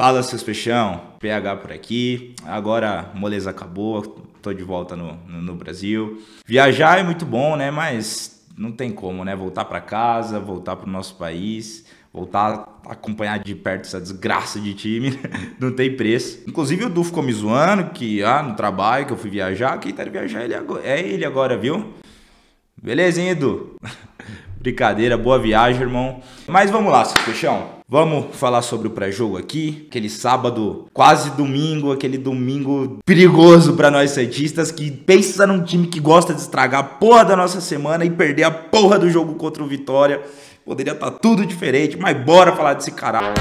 Fala, seus peixão, PH por aqui. Agora, moleza acabou, tô de volta no Brasil. Viajar é muito bom, né? Mas não tem como, né? Voltar para casa, voltar pro nosso país, voltar a acompanhar de perto essa desgraça de time, não tem preço. Inclusive o Du ficou me zoando que no trabalho que eu fui viajar, quem tá de viajar é ele agora, viu? Beleza, hein, Edu? Brincadeira, boa viagem, irmão. Mas vamos lá, seu peixão. Vamos falar sobre o pré-jogo aqui. Aquele sábado, quase domingo, aquele domingo perigoso pra nós santistas, que pensa num time que gosta de estragar a porra da nossa semana e perder a porra do jogo contra o Vitória. Poderia estar tudo diferente, mas bora falar desse caralho.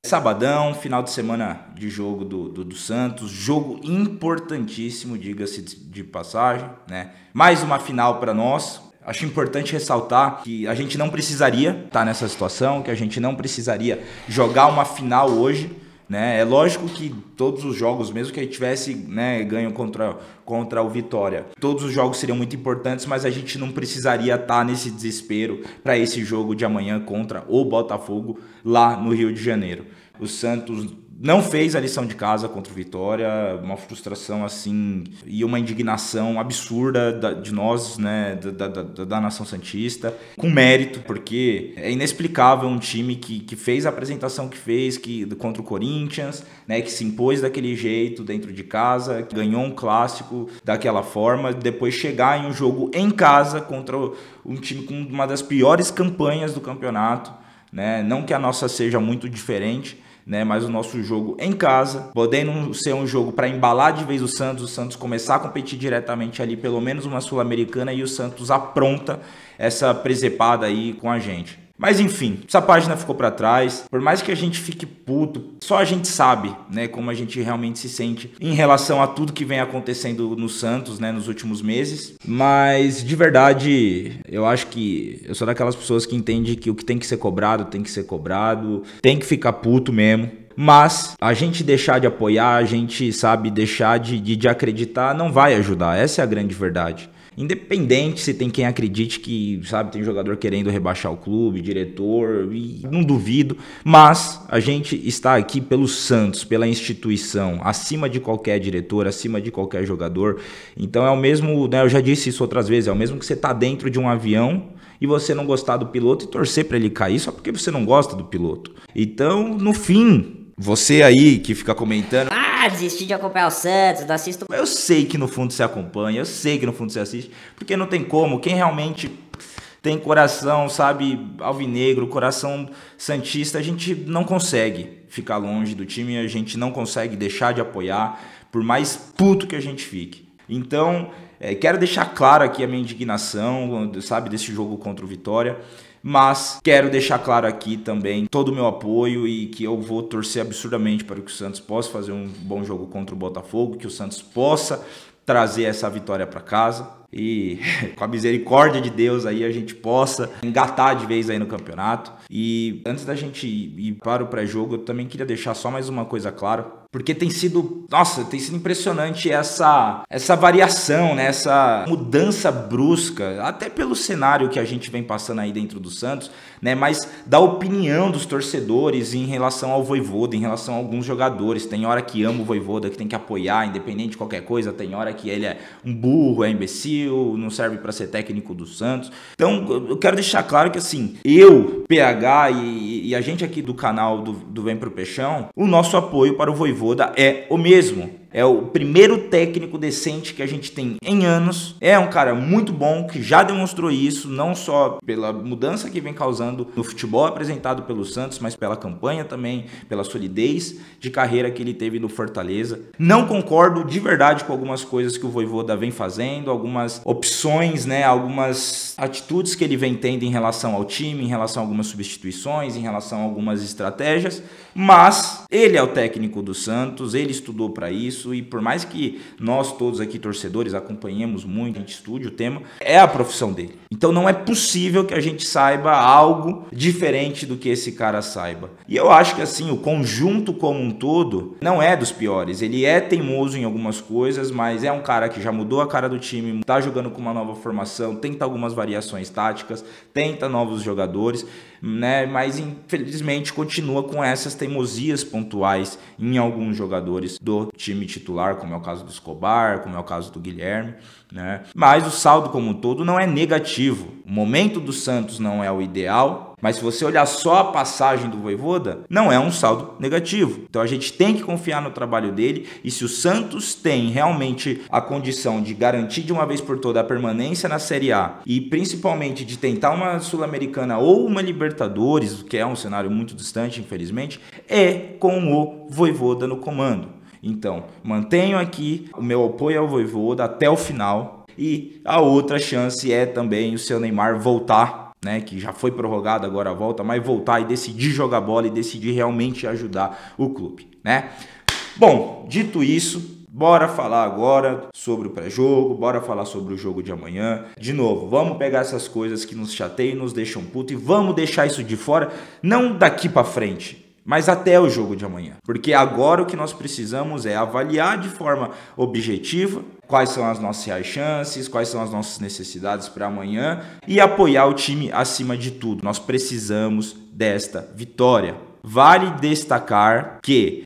Sabadão, final de semana de jogo do Santos, jogo importantíssimo, diga-se de passagem, né? Mais uma final para nós. Acho importante ressaltar que a gente não precisaria estar nessa situação, que a gente não precisaria jogar uma final hoje, né? É lógico que todos os jogos, mesmo que a gente tivesse, né, ganho contra o Vitória, todos os jogos seriam muito importantes, mas a gente não precisaria estar nesse desespero para esse jogo de amanhã contra o Botafogo lá no Rio de Janeiro. O Santos não fez a lição de casa contra o Vitória, uma frustração assim e uma indignação absurda de nós, né, da nação santista, com mérito, porque é inexplicável um time que fez a apresentação que fez contra o Corinthians, né, que se impôs daquele jeito dentro de casa, que ganhou um clássico daquela forma, depois chegar em um jogo em casa contra um time com uma das piores campanhas do campeonato, né, não que a nossa seja muito diferente, né, mas o nosso jogo em casa, podendo ser um jogo para embalar de vez o Santos começar a competir diretamente ali, pelo menos uma Sul-Americana, e o Santos apronta essa presepada aí com a gente. Mas enfim, essa página ficou para trás. Por mais que a gente fique puto, só a gente sabe, né, como a gente realmente se sente em relação a tudo que vem acontecendo no Santos, né, nos últimos meses. Mas de verdade, eu acho que eu sou daquelas pessoas que entendem que o que tem que ser cobrado, tem que ser cobrado, tem que ficar puto mesmo. Mas a gente deixar de apoiar, a gente, sabe, deixar de acreditar não vai ajudar. Essa é a grande verdade. Independente se tem quem acredite que, sabe, tem jogador querendo rebaixar o clube, diretor, e não duvido, mas a gente está aqui pelo Santos, pela instituição, acima de qualquer diretor, acima de qualquer jogador. Então é o mesmo, né, eu já disse isso outras vezes, é o mesmo que você tá dentro de um avião e você não gostar do piloto e torcer para ele cair só porque você não gosta do piloto. Então, no fim, você aí que fica comentando, desisti de acompanhar o Santos, não assisto. Eu sei que no fundo você acompanha, eu sei que no fundo você assiste, porque não tem como. Quem realmente tem coração, sabe, alvinegro, coração santista, a gente não consegue ficar longe do time, a gente não consegue deixar de apoiar, por mais puto que a gente fique. Então, quero deixar claro aqui a minha indignação, sabe, desse jogo contra o Vitória. Mas quero deixar claro aqui também todo o meu apoio e que eu vou torcer absurdamente para que o Santos possa fazer um bom jogo contra o Botafogo, que o Santos possa trazer essa vitória para casa e com a misericórdia de Deus aí a gente possa engatar de vez aí no campeonato. E antes da gente ir para o pré-jogo, eu também queria deixar só mais uma coisa clara, porque tem sido impressionante essa variação, né? Essa mudança brusca, até pelo cenário que a gente vem passando aí dentro do Santos, né? Mas da opinião dos torcedores em relação ao Vojvoda, em relação a alguns jogadores. Tem hora que ama o Vojvoda, que tem que apoiar, independente de qualquer coisa. Tem hora que ele é um burro, é imbecil, não serve para ser técnico do Santos. Então, eu quero deixar claro que, assim, eu, PH e a gente aqui do canal do Vem Pro Peixão, o nosso apoio para o Vojvoda é o mesmo. É o primeiro técnico decente que a gente tem em anos. É um cara muito bom, que já demonstrou isso, não só pela mudança que vem causando no futebol apresentado pelo Santos, mas pela campanha também, pela solidez de carreira que ele teve no Fortaleza. Não concordo de verdade com algumas coisas que o Vojvoda vem fazendo, algumas opções, né, algumas atitudes que ele vem tendo em relação ao time, em relação a algumas substituições, em relação a algumas estratégias, mas ele é o técnico do Santos, ele estudou para isso. isso, e por mais que nós todos aqui, torcedores, acompanhemos muito, a gente estude o tema, é a profissão dele. Então não é possível que a gente saiba algo diferente do que esse cara saiba. E eu acho que assim, o conjunto como um todo não é dos piores. Ele é teimoso em algumas coisas, mas é um cara que já mudou a cara do time, tá jogando com uma nova formação, tenta algumas variações táticas, tenta novos jogadores, né? Mas infelizmente continua com essas teimosias pontuais em alguns jogadores do time titular, como é o caso do Escobar, como é o caso do Guilherme, né? Mas o saldo como um todo não é negativo. O momento do Santos não é o ideal, mas se você olhar só a passagem do Vojvoda, não é um saldo negativo. Então a gente tem que confiar no trabalho dele, e se o Santos tem realmente a condição de garantir de uma vez por toda a permanência na Série A, e principalmente de tentar uma Sul-Americana ou uma Libertadores, que é um cenário muito distante, infelizmente, é com o Vojvoda no comando. Então, mantenho aqui o meu apoio ao Vojvoda até o final, e a outra chance é também o seu Neymar voltar, né, que já foi prorrogado, agora volta, mas voltar e decidir jogar bola e decidir realmente ajudar o clube, né? Bom, dito isso, bora falar agora sobre o pré-jogo, bora falar sobre o jogo de amanhã. De novo, vamos pegar essas coisas que nos chateiam, nos deixam puto, e vamos deixar isso de fora, não daqui para frente, mas até o jogo de amanhã. Porque agora o que nós precisamos é avaliar de forma objetiva quais são as nossas reais chances, quais são as nossas necessidades para amanhã, e apoiar o time acima de tudo. Nós precisamos desta vitória. Vale destacar que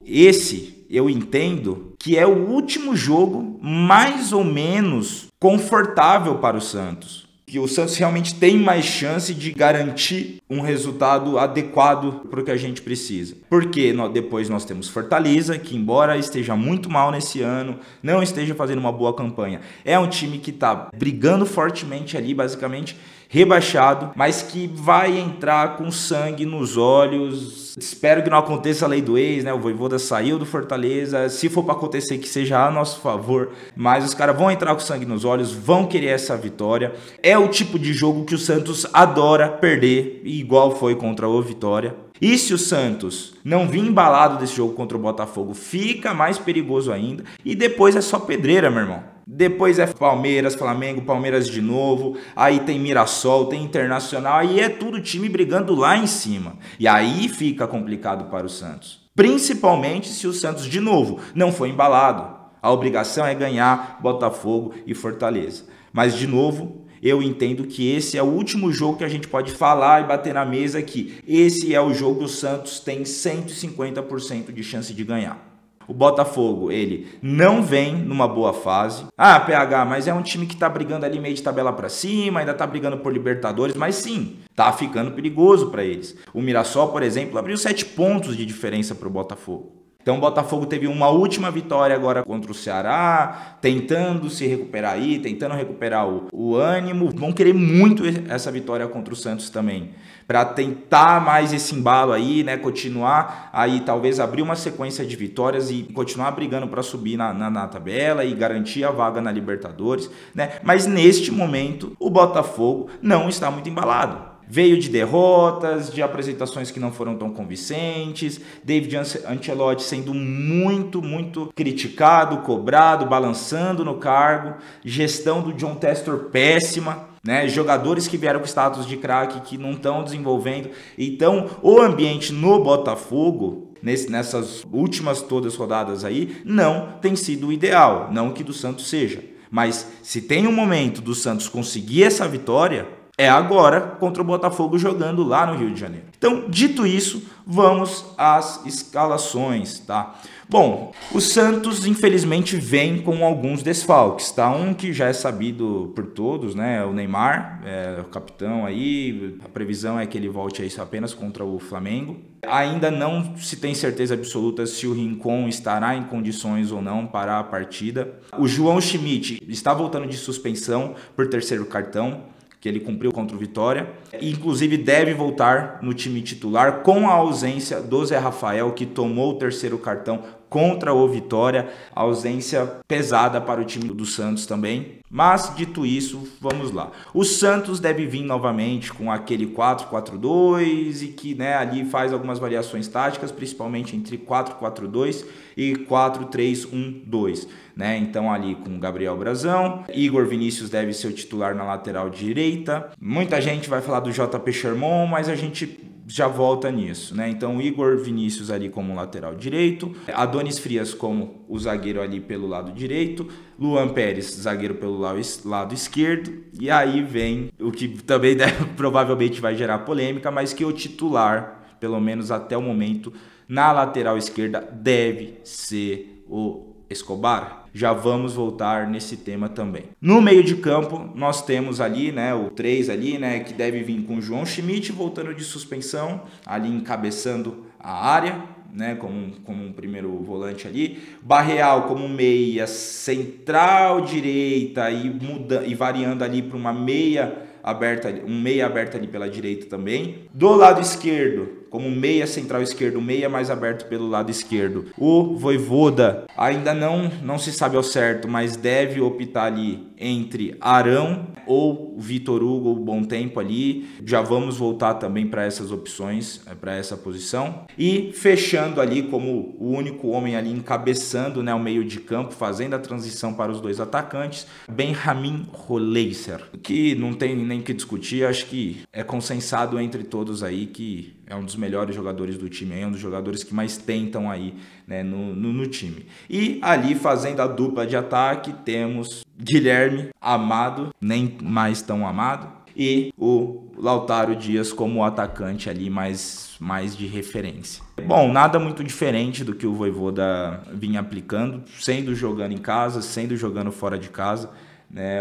eu entendo que é o último jogo mais ou menos confortável para o Santos. Que o Santos realmente tem mais chance de garantir um resultado adequado para o que a gente precisa. Porque depois nós temos Fortaleza, que embora esteja muito mal nesse ano, não esteja fazendo uma boa campanha, é um time que está brigando fortemente ali, basicamente rebaixado, mas que vai entrar com sangue nos olhos. Espero que não aconteça a lei do ex, né? O Vojvoda saiu do Fortaleza, se for para acontecer, que seja a nosso favor, mas os caras vão entrar com sangue nos olhos, vão querer essa vitória. É o tipo de jogo que o Santos adora perder, igual foi contra o Vitória. E se o Santos não vir embalado desse jogo contra o Botafogo, fica mais perigoso ainda, e depois é só pedreira, meu irmão. Depois é Palmeiras, Flamengo, Palmeiras de novo, aí tem Mirassol, tem Internacional, aí é tudo time brigando lá em cima. E aí fica complicado para o Santos. Principalmente se o Santos, de novo, não for embalado. A obrigação é ganhar Botafogo e Fortaleza. Mas, de novo, eu entendo que esse é o último jogo que a gente pode falar e bater na mesa aqui. Esse é o jogo que o Santos tem 150% de chance de ganhar. O Botafogo, ele não vem numa boa fase. Ah, PH, mas é um time que tá brigando ali meio de tabela para cima, ainda tá brigando por Libertadores, mas sim, tá ficando perigoso para eles. O Mirassol, por exemplo, abriu 7 pontos de diferença para o Botafogo. Então o Botafogo teve uma última vitória agora contra o Ceará, tentando se recuperar aí, tentando recuperar o ânimo. Vão querer muito essa vitória contra o Santos também, para tentar mais esse embalo aí, né? Continuar aí, talvez abrir uma sequência de vitórias e continuar brigando para subir na tabela e garantir a vaga na Libertadores, né? Mas neste momento o Botafogo não está muito embalado. Veio de derrotas, de apresentações que não foram tão convincentes, David Ancelotti sendo muito criticado, cobrado, balançando no cargo, gestão do John Textor péssima, né? Jogadores que vieram com status de craque que não estão desenvolvendo. Então, o ambiente no Botafogo, nessas últimas todas rodadas aí, não tem sido o ideal, não que do Santos seja. Mas se tem um momento do Santos conseguir essa vitória, é agora contra o Botafogo jogando lá no Rio de Janeiro. Então, dito isso, vamos às escalações, tá? Bom, o Santos infelizmente vem com alguns desfalques, tá? Um que já é sabido por todos, né? O Neymar, o capitão aí, a previsão é que ele volte aí apenas contra o Flamengo. Ainda não se tem certeza absoluta se o Rincon estará em condições ou não para a partida. O João Schmidt está voltando de suspensão por terceiro cartão, que ele cumpriu contra o Vitória, e inclusive deve voltar no time titular com a ausência do Zé Rafael, que tomou o terceiro cartão contra o Vitória, ausência pesada para o time do Santos também. Mas, dito isso, vamos lá. O Santos deve vir novamente com aquele 4-4-2 e que, né, ali faz algumas variações táticas, principalmente entre 4-4-2 e 4-3-1-2. Né? Então ali com Gabriel Brazão, Igor Vinícius deve ser o titular na lateral direita. Muita gente vai falar do JP Sherman, mas a gente já volta nisso, né? Então Igor Vinícius ali como lateral direito, Adonis Frias como o zagueiro ali pelo lado direito, Luan Pérez, zagueiro pelo lado esquerdo, e aí vem o que também provavelmente vai gerar polêmica, mas que o titular, pelo menos até o momento, na lateral esquerda deve ser o Escobar. Já vamos voltar nesse tema também. No meio de campo, nós temos ali, né, o 3 ali, né, que deve vir com o João Schmidt voltando de suspensão, ali encabeçando a área, né, como um primeiro volante ali. Barreal como meia central direita e variando ali para uma meia aberta, um meia aberto ali pela direita também. Do lado esquerdo, como meia central esquerdo, meia mais aberto pelo lado esquerdo. O Vojvoda ainda não se sabe ao certo, mas deve optar ali entre Arão ou Vitor Hugo, o Bom Tempo ali. Já vamos voltar também para essas opções, para essa posição. E fechando ali como o único homem ali encabeçando, né, o meio de campo, fazendo a transição para os dois atacantes, Benjamin Roleiser, que não tem nem que discutir, acho que é consensado entre todos aí que é um dos melhores jogadores do time, é um dos jogadores que mais tentam aí, né, no time. E ali fazendo a dupla de ataque temos Guilherme Amado, nem mais tão amado, e o Lautaro Dias como atacante ali mais de referência. Bom, nada muito diferente do que o Vojvoda vinha aplicando, sendo jogando em casa, sendo jogando fora de casa.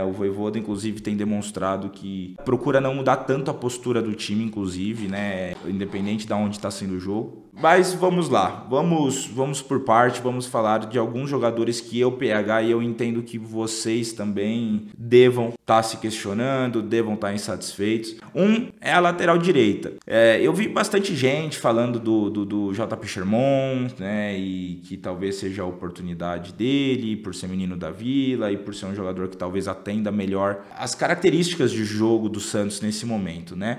O Vojvoda inclusive tem demonstrado que procura não mudar tanto a postura do time, inclusive, né, independente de onde está sendo o jogo. Mas vamos lá, vamos por parte, vamos falar de alguns jogadores que eu, PH, e eu entendo que vocês também devam estar se questionando, devam estar insatisfeitos. Um é a lateral direita. Eu vi bastante gente falando do JP Sherman, né, e que talvez seja a oportunidade dele, por ser menino da Vila e por ser um jogador que talvez atenda melhor as características de jogo do Santos nesse momento, né?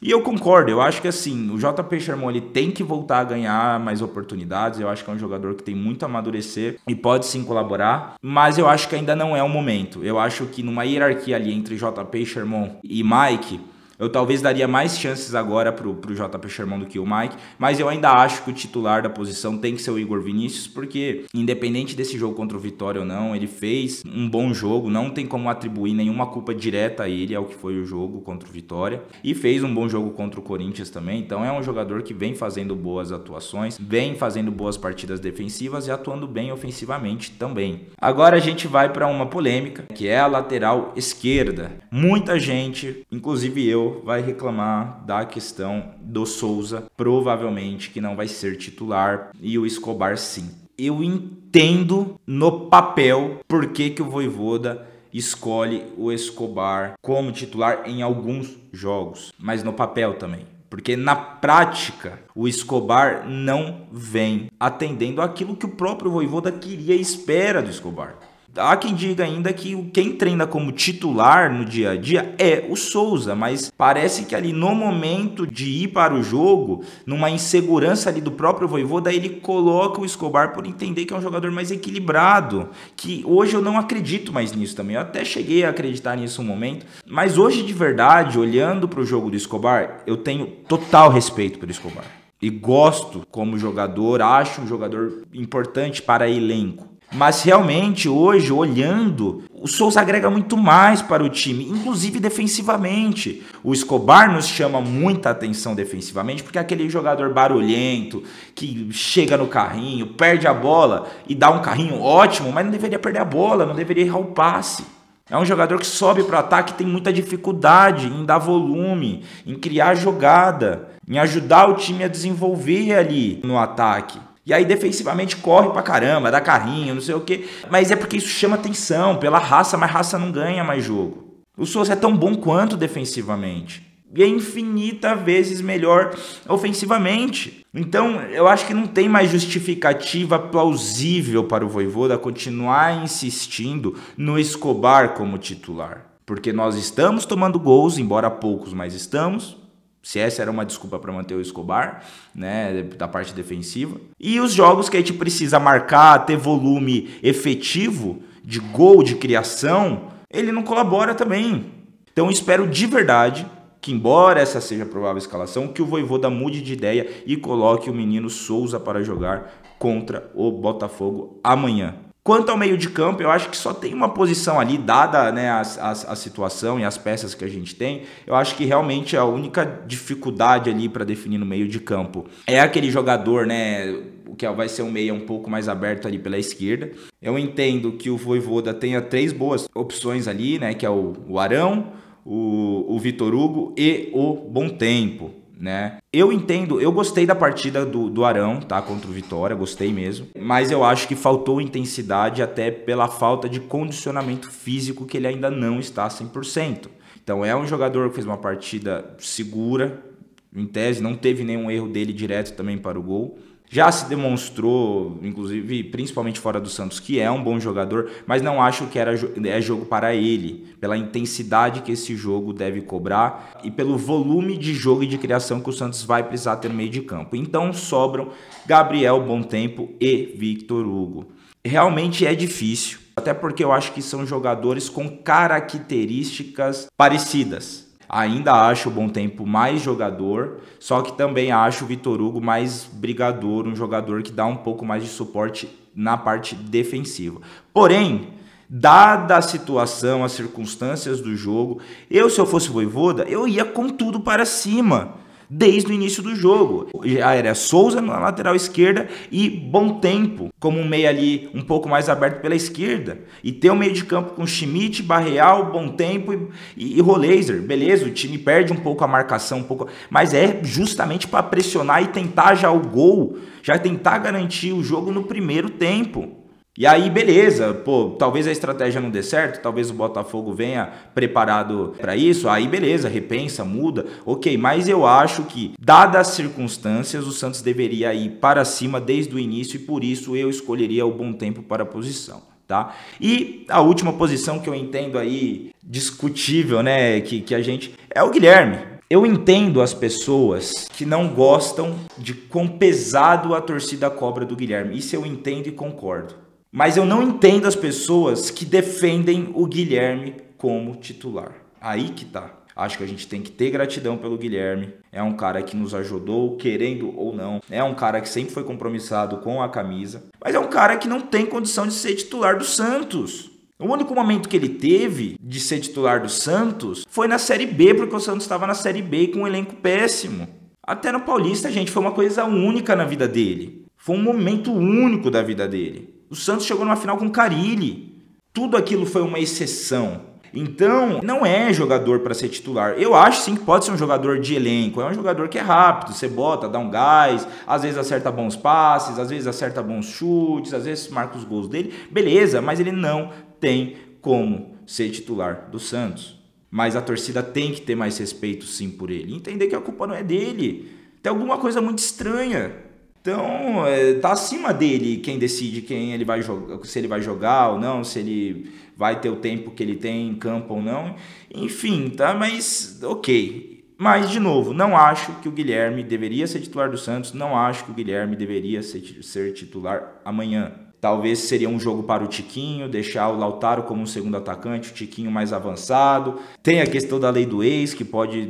E eu concordo, eu acho que assim, o JP Sherman ele tem que voltar a ganhar mais oportunidades, eu acho que é um jogador que tem muito a amadurecer e pode sim colaborar, mas eu acho que ainda não é o momento. Eu acho que numa hierarquia ali entre JP Sherman e Mike, eu talvez daria mais chances agora pro JP Sherman do que o Mike, mas eu ainda acho que o titular da posição tem que ser o Igor Vinícius, porque independente desse jogo contra o Vitória ou não, ele fez um bom jogo, não tem como atribuir nenhuma culpa direta a ele, ao que foi o jogo contra o Vitória, e fez um bom jogo contra o Corinthians também, então é um jogador que vem fazendo boas atuações, vem fazendo boas partidas defensivas e atuando bem ofensivamente também. Agora a gente vai para uma polêmica, que é a lateral esquerda. Muita gente, inclusive eu, vai reclamar da questão do Souza, provavelmente que não vai ser titular, e o Escobar sim. Eu entendo no papel por que o Vojvoda escolhe o Escobar como titular em alguns jogos, mas no papel também. Porque na prática o Escobar não vem atendendo aquilo que o próprio Vojvoda queria e espera do Escobar. Há quem diga ainda que quem treina como titular no dia a dia é o Souza, mas parece que ali no momento de ir para o jogo, numa insegurança ali do próprio Vojvoda, ele coloca o Escobar por entender que é um jogador mais equilibrado, que hoje eu não acredito mais nisso também, eu até cheguei a acreditar nisso um momento, mas hoje de verdade, olhando para o jogo do Escobar, eu tenho total respeito pelo Escobar e gosto como jogador, acho um jogador importante para elenco. Mas realmente hoje, olhando, o Souza agrega muito mais para o time, inclusive defensivamente. O Escobar nos chama muita atenção defensivamente, porque é aquele jogador barulhento, que chega no carrinho, perde a bola e dá um carrinho ótimo, mas não deveria perder a bola, não deveria errar o passe. É um jogador que sobe para o ataque e tem muita dificuldade em dar volume, em criar jogada, em ajudar o time a desenvolver ali no ataque. E aí defensivamente corre pra caramba, dá carrinho, não sei o quê. Mas é porque isso chama atenção, pela raça, mas raça não ganha mais jogo. O Souza é tão bom quanto defensivamente. e é infinita vezes melhor ofensivamente. Então, eu acho que não tem mais justificativa plausível para o Vojvoda continuar insistindo no Escobar como titular. Porque nós estamos tomando gols, embora poucos, mas estamos. Se essa era uma desculpa para manter o Escobar, né, da parte defensiva. E os jogos que a gente precisa marcar, ter volume efetivo de gol, de criação, ele não colabora também. Então, espero de verdade que, embora essa seja a provável escalação, que o Vojvoda mude de ideia e coloque o menino Souza para jogar contra o Botafogo amanhã. Quanto ao meio de campo, eu acho que só tem uma posição ali, dada, né, a situação e as peças que a gente tem. Eu acho que realmente a única dificuldade ali para definir no meio de campo é aquele jogador, né, que vai ser um meia um pouco mais aberto ali pela esquerda. Eu entendo que o Vojvoda tenha 3 boas opções ali, né, que é o Arão, o Vitor Hugo e o Bom Tempo, né? Eu entendo, eu gostei da partida do Arão, tá, contra o Vitória, gostei mesmo, mas eu acho que faltou intensidade até pela falta de condicionamento físico, que ele ainda não está 100%. Então é um jogador que fez uma partida segura, em tese, não teve nenhum erro dele direto também para o gol. Já se demonstrou, inclusive, principalmente fora do Santos, que é um bom jogador, mas não acho que é jogo para ele, pela intensidade que esse jogo deve cobrar e pelo volume de jogo e de criação que o Santos vai precisar ter no meio de campo. Então sobram Gabriel Bom Tempo e Vitor Hugo. Realmente é difícil, até porque eu acho que são jogadores com características parecidas. Ainda acho o Bom Tempo mais jogador, só que também acho o Vitor Hugo mais brigador, um jogador que dá um pouco mais de suporte na parte defensiva. Porém, dada a situação, as circunstâncias do jogo, se eu fosse o Vojvoda, eu ia com tudo para cima. Desde o início do jogo, já era Souza na lateral esquerda e Bom Tempo como um meio ali um pouco mais aberto pela esquerda, e ter um meio de campo com Schmidt, Barreal, Bom Tempo e Roleiser. Beleza, o time perde um pouco a marcação, mas é justamente para pressionar e tentar já o gol, já tentar garantir o jogo no primeiro tempo. E aí, beleza, talvez a estratégia não dê certo, talvez o Botafogo venha preparado para isso, aí beleza, repensa, muda, ok, mas eu acho que, dadas as circunstâncias, o Santos deveria ir para cima desde o início e por isso eu escolheria o Bom Tempo para a posição, tá? E a última posição que eu entendo aí, discutível, né, que a gente, é o Guilherme. Eu entendo as pessoas que não gostam de quão pesado a torcida cobra do Guilherme, isso eu entendo e concordo. Mas eu não entendo as pessoas que defendem o Guilherme como titular. Aí que tá. Acho que a gente tem que ter gratidão pelo Guilherme. É um cara que nos ajudou, querendo ou não. É um cara que sempre foi compromissado com a camisa. Mas é um cara que não tem condição de ser titular do Santos. O único momento que ele teve de ser titular do Santos foi na Série B, porque o Santos estava na Série B com um elenco péssimo. Até no Paulista, gente, foi uma coisa única na vida dele. Foi um momento único da vida dele. O Santos chegou numa final com o Carille. Tudo aquilo foi uma exceção. Então, não é jogador para ser titular. Eu acho sim que pode ser um jogador de elenco. É um jogador que é rápido, você bota, dá um gás, às vezes acerta bons passes, às vezes acerta bons chutes, às vezes marca os gols dele. Beleza, mas ele não tem como ser titular do Santos. Mas a torcida tem que ter mais respeito sim por ele. Entender que a culpa não é dele. Tem alguma coisa muito estranha. Então, tá acima dele quem decide quem ele vai jogar, se ele vai jogar ou não, se ele vai ter o tempo que ele tem em campo ou não. Enfim, tá? Mas, ok. Mas, de novo, não acho que o Guilherme deveria ser titular do Santos, não acho que o Guilherme deveria ser titular amanhã. Talvez seria um jogo para o Tiquinho, deixar o Lautaro como um segundo atacante, o Tiquinho mais avançado. Tem a questão da lei do ex, que pode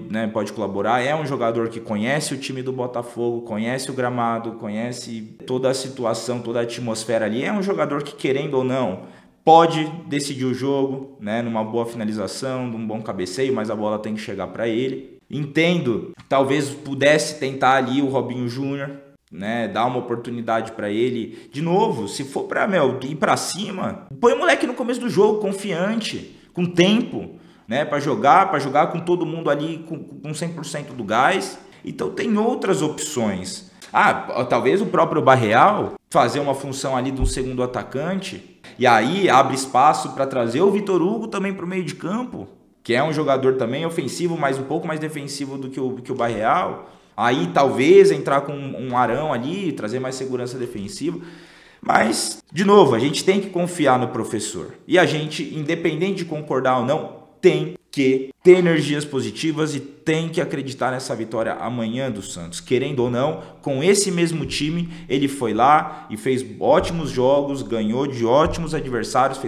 colaborar. É um jogador que conhece o time do Botafogo, conhece o gramado, conhece toda a situação, toda a atmosfera ali. É um jogador que, querendo ou não, pode decidir o jogo, né, numa boa finalização, num bom cabeceio, mas a bola tem que chegar para ele. Entendo, talvez pudesse tentar ali o Robinho Júnior, né, dar uma oportunidade para ele. De novo, se for para ir para cima, põe o moleque no começo do jogo, confiante, com tempo, né, para jogar com todo mundo ali com 100% do gás. Então tem outras opções. Talvez o próprio Barreal fazer uma função ali de um segundo atacante, e aí abre espaço para trazer o Vitor Hugo também para o meio de campo. que é um jogador também ofensivo, mas um pouco mais defensivo do que o Barreal, aí talvez entrar com um Arão ali, trazer mais segurança defensiva. Mas, de novo, a gente tem que confiar no professor. E a gente, independente de concordar ou não, tem que ter energias positivas e tem que acreditar nessa vitória amanhã do Santos. Querendo ou não, com esse mesmo time, ele foi lá e fez ótimos jogos, ganhou de ótimos adversários,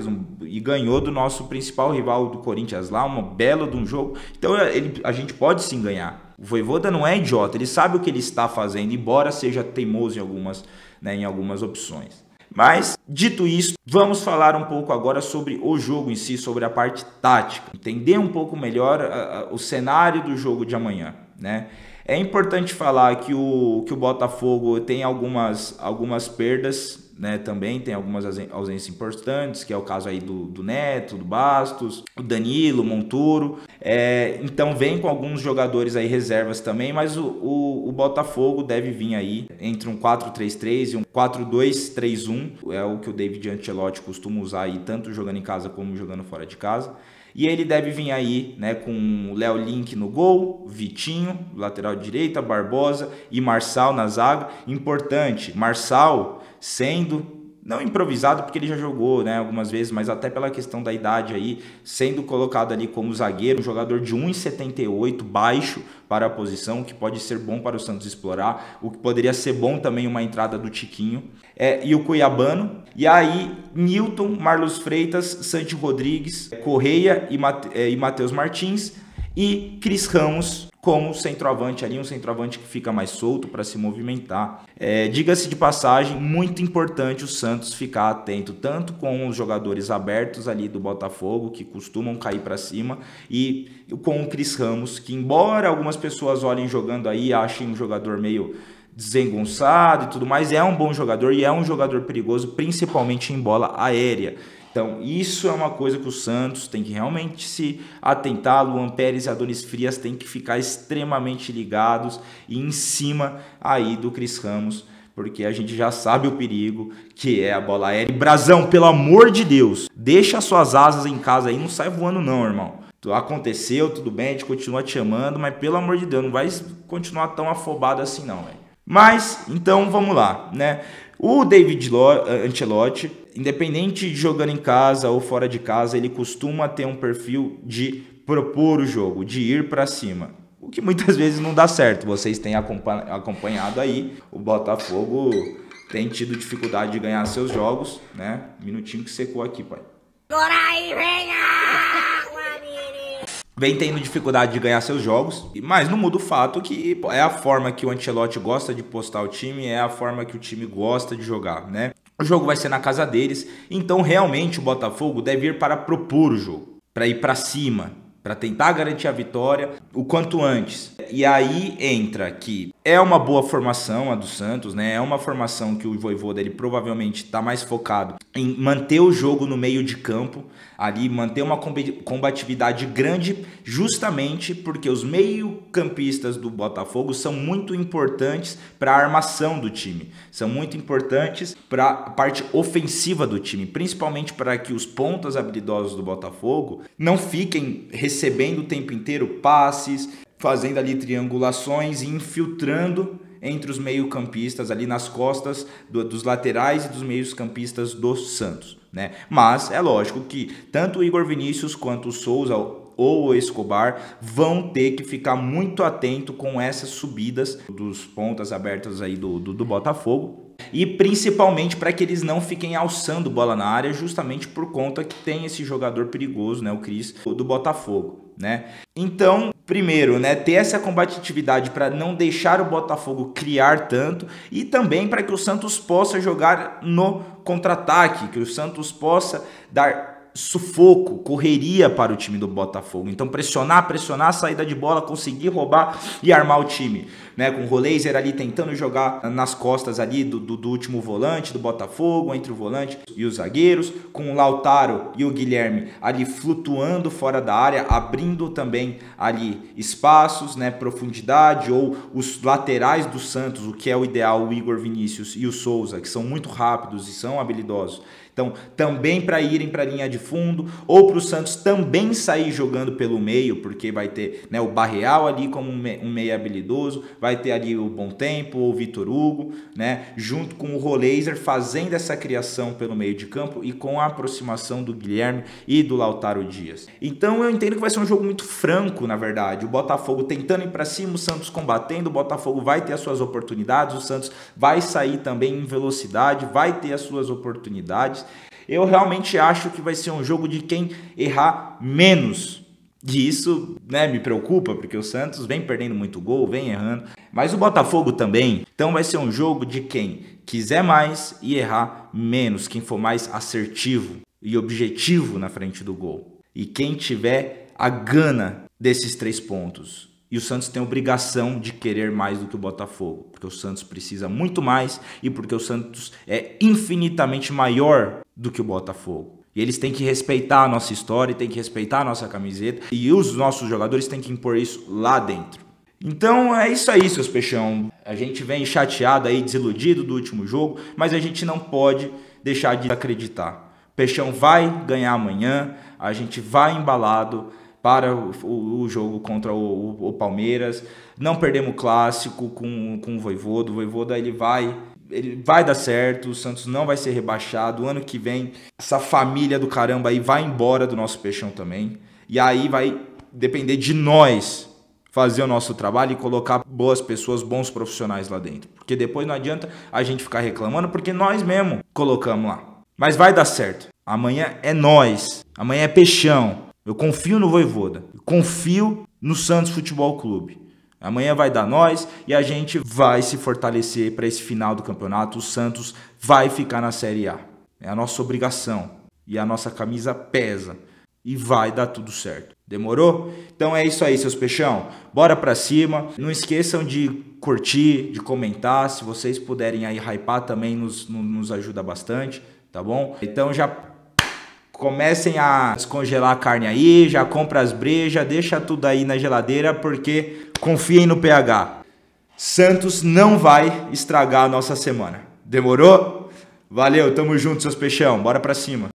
e ganhou do nosso principal rival do Corinthians lá, uma bela de um jogo. Então a gente pode sim ganhar. O Vojvoda não é idiota, ele sabe o que ele está fazendo, embora seja teimoso em algumas opções. Mas, dito isso, vamos falar um pouco agora sobre o jogo em si, sobre a parte tática. Entender um pouco melhor o cenário do jogo de amanhã, né? É importante falar que o Botafogo tem algumas perdas, né? Também tem algumas ausências importantes, que é o caso aí do Neto, do Bastos, o Danilo, o Monturo. Então vem com alguns jogadores aí reservas também, mas o Botafogo deve vir aí entre um 4-3-3 e um 4-2-3-1. É o que o David Ancelotti costuma usar aí, tanto jogando em casa como jogando fora de casa. E ele deve vir aí, né, com o Léo Link no gol, Vitinho, lateral direita, Barbosa e Marçal na zaga. Importante, Marçal sendo, não improvisado porque ele já jogou, né, algumas vezes, mas até pela questão da idade aí, sendo colocado ali como zagueiro, um jogador de 1,78, baixo para a posição, que pode ser bom para o Santos explorar, o que poderia ser bom também uma entrada do Tiquinho, e o Cuiabano, e aí Nilton, Marlos Freitas, Santi Rodrigues, Correia e Matheus Martins, e Cris Ramos como centroavante ali, um centroavante que fica mais solto para se movimentar. Diga-se de passagem, muito importante o Santos ficar atento tanto com os jogadores abertos ali do Botafogo, que costumam cair para cima, e com o Cris Ramos, que embora algumas pessoas olhem jogando aí, achem um jogador meio desengonçado e tudo mais, é um bom jogador e é um jogador perigoso, principalmente em bola aérea. Então, isso é uma coisa que o Santos tem que realmente se atentar. Luan Pérez e Adonis Frias têm que ficar extremamente ligados e em cima aí do Cris Ramos, porque a gente já sabe o perigo que é a bola aérea. E Brazão, pelo amor de Deus, deixa suas asas em casa aí, não sai voando não, irmão. Aconteceu, tudo bem, a gente continua te chamando, mas pelo amor de Deus, não vai continuar tão afobado assim não, velho. Mas, então, vamos lá, né? O David Ancelotti, independente de jogando em casa ou fora de casa, ele costuma ter um perfil de propor o jogo, de ir para cima. O que muitas vezes não dá certo. Vocês têm acompanhado aí, o Botafogo tem tido dificuldade de ganhar seus jogos, né? Minutinho que secou aqui, pai. Agora aí, vem tendo dificuldade de ganhar seus jogos, mas não muda o fato que é a forma que o Ancelotti gosta de postar o time, é a forma que o time gosta de jogar, né? O jogo vai ser na casa deles, então realmente o Botafogo deve ir para propor o jogo, para ir para cima, para tentar garantir a vitória o quanto antes. E aí entra que é uma boa formação a do Santos, né? É uma formação que o Vojvoda ele provavelmente está mais focado em manter o jogo no meio de campo, ali manter uma combatividade grande, justamente porque os meio-campistas do Botafogo são muito importantes para a armação do time, são muito importantes para a parte ofensiva do time, principalmente para que os pontas habilidosos do Botafogo não fiquem recebendo o tempo inteiro passes, fazendo ali triangulações e infiltrando entre os meio-campistas ali nas costas dos laterais e dos meio-campistas do Santos, né? Mas é lógico que tanto o Igor Vinícius quanto o Souza ou o Escobar vão ter que ficar muito atento com essas subidas dos pontas abertas aí do Botafogo. E principalmente para que eles não fiquem alçando bola na área, justamente por conta que tem esse jogador perigoso, né, o Cris, do Botafogo, né? Então, primeiro, né, ter essa combatividade para não deixar o Botafogo criar tanto e também para que o Santos possa jogar no contra-ataque, que o Santos possa dar sufoco, correria para o time do Botafogo. Então pressionar a saída de bola, conseguir roubar e armar o time, né? Com o Roleiser ali tentando jogar nas costas ali do último volante do Botafogo, entre o volante e os zagueiros, com o Lautaro e o Guilherme ali flutuando fora da área, abrindo também ali espaços, né? Profundidade, ou os laterais do Santos, o que é o ideal, o Igor Vinícius e o Souza, que são muito rápidos e são habilidosos, Então, também para irem para a linha de fundo, ou para o Santos também sair jogando pelo meio, porque vai ter, né, o Barreal ali como um meia habilidoso, vai ter ali o Bom Tempo, ou o Vitor Hugo, né, junto com o Roleiser fazendo essa criação pelo meio de campo e com a aproximação do Guilherme e do Lautaro Dias. Então eu entendo que vai ser um jogo muito franco, na verdade. O Botafogo tentando ir para cima, o Santos combatendo, o Botafogo vai ter as suas oportunidades, o Santos vai sair também em velocidade, vai ter as suas oportunidades. Eu realmente acho que vai ser um jogo de quem errar menos. E isso, né, me preocupa, porque o Santos vem perdendo muito gol, vem errando. Mas o Botafogo também. Então vai ser um jogo de quem quiser mais e errar menos. Quem for mais assertivo e objetivo na frente do gol. E quem tiver a gana desses 3 pontos. E o Santos tem a obrigação de querer mais do que o Botafogo. Porque o Santos precisa muito mais e porque o Santos é infinitamente maior do que o Botafogo. E eles têm que respeitar a nossa história, têm que respeitar a nossa camiseta. E os nossos jogadores têm que impor isso lá dentro. Então é isso aí, seus peixão. A gente vem chateado aí, desiludido do último jogo, mas a gente não pode deixar de acreditar. O Peixão vai ganhar amanhã, a gente vai embalado para o jogo contra o Palmeiras. Não perdemos o clássico com o Vojvoda. O Vojvoda ele vai dar certo, o Santos não vai ser rebaixado. O ano que vem, essa família do caramba aí vai embora do nosso Peixão também. E aí vai depender de nós fazer o nosso trabalho e colocar boas pessoas, bons profissionais lá dentro. Porque depois não adianta a gente ficar reclamando, porque nós mesmo colocamos lá. Mas vai dar certo. Amanhã é nós. Amanhã é Peixão. Eu confio no Vojvoda. Eu confio no Santos Futebol Clube. Amanhã vai dar nós e a gente vai se fortalecer para esse final do campeonato. O Santos vai ficar na Série A. É a nossa obrigação. E a nossa camisa pesa. E vai dar tudo certo. Demorou? Então é isso aí, seus peixão. Bora pra cima. Não esqueçam de curtir, de comentar. Se vocês puderem aí hypar também nos ajuda bastante. Tá bom? Então já comecem a descongelar a carne aí. Já compra as brejas. Deixa tudo aí na geladeira porque confiem no PH. Santos não vai estragar a nossa semana. Demorou? Valeu, tamo junto, seus peixão. Bora pra cima.